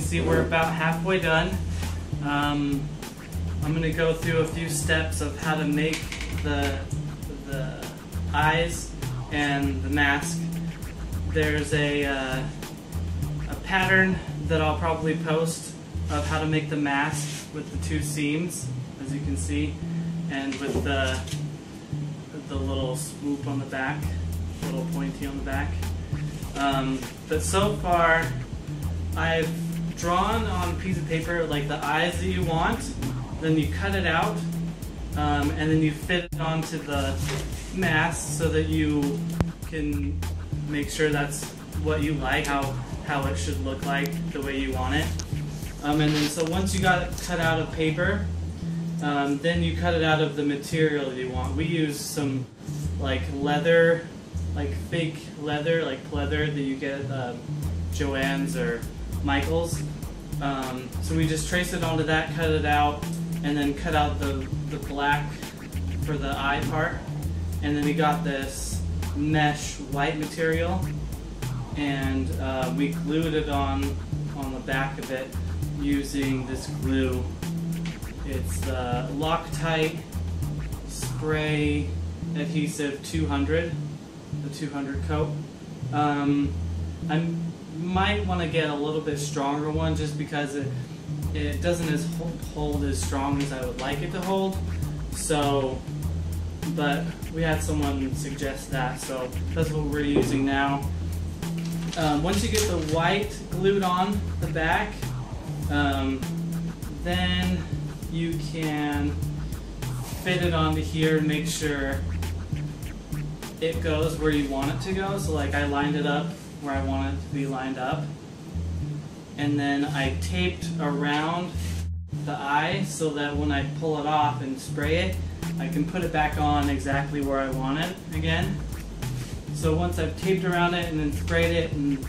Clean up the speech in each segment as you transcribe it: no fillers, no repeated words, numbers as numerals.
see, we're about halfway done. I'm going to go through a few steps of how to make the eyes and the mask. There's a pattern that I'll probably post of how to make the mask with the two seams, as you can see, and with the little swoop on the back, little pointy on the back. But so far, I've drawn on a piece of paper like the eyes that you want, then you cut it out, and then you fit it onto the mask so that you can make sure that's what you like, how it should look like, the way you want it. And then so once you got it cut out of paper, then you cut it out of the material that you want. We use some like leather, like fake leather, like pleather that you get at Joann's or Michael's. So we just trace it onto that, cut it out, and then cut out the black for the eye part. And then we got this mesh white material, and we glued it on the back of it using this glue. It's Loctite spray adhesive 200, the 200 coat. I might want to get a little bit stronger one just because it doesn't hold as strong as I would like it to hold. So, but we had someone suggest that, so that's what we're using now. Once you get the white glued on the back, then you can fit it onto here and make sure it goes where you want it to go. So like I lined it up where I want it to be lined up, and then I taped around the eye so that when I pull it off and spray it, I can put it back on exactly where I want it again. So once I've taped around it and then sprayed it, and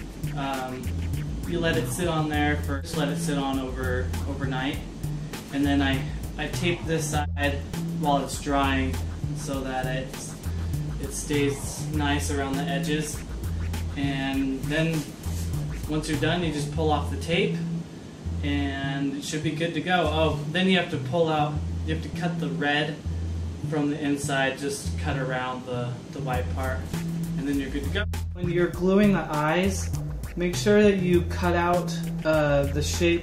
you let it sit on there first, let it sit on overnight, and then I tape this side while it's drying so that it stays nice around the edges. And then once you're done, you just pull off the tape and it should be good to go. Oh, then you have to pull out, you have to cut the red from the inside, just cut around the white part, and then you're good to go. When you're gluing the eyes, make sure that you cut out the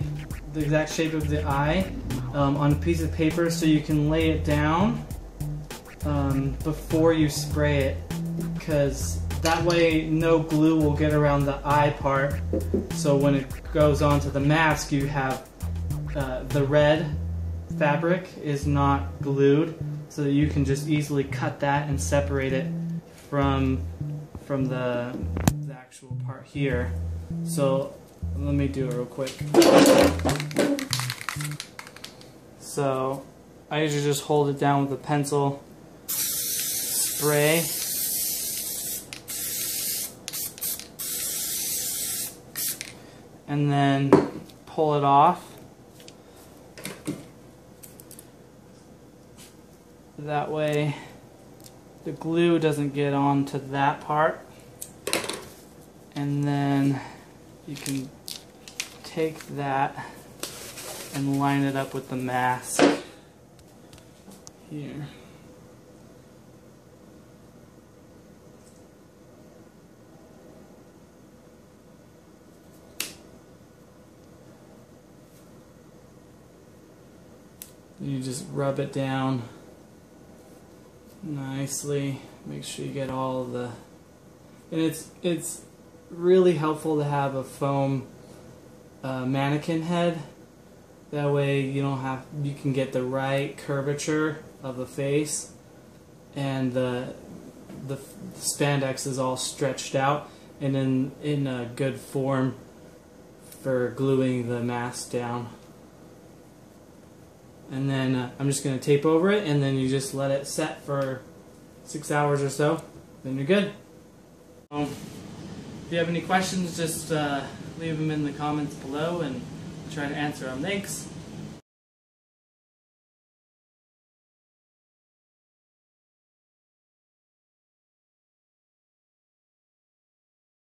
exact shape of the eye on a piece of paper so you can lay it down before you spray it, because that way no glue will get around the eye part. So when it goes onto the mask, you have the red fabric is not glued, so that you can just easily cut that and separate it from the actual part here. So let me do it real quick. So I usually just hold it down with a pencil, spray, and then pull it off. That way the glue doesn't get onto that part. And then you can take that and line it up with the mask here. You just rub it down nicely. Make sure you get all of the, and it's really helpful to have a foam mannequin head. That way you can get the right curvature of the face, and the spandex is all stretched out and in a good form for gluing the mask down. And then I'm just going to tape over it, and then you just let it set for 6 hours or so, then you're good. If you have any questions, just leave them in the comments below and I'll try to answer them. Thanks.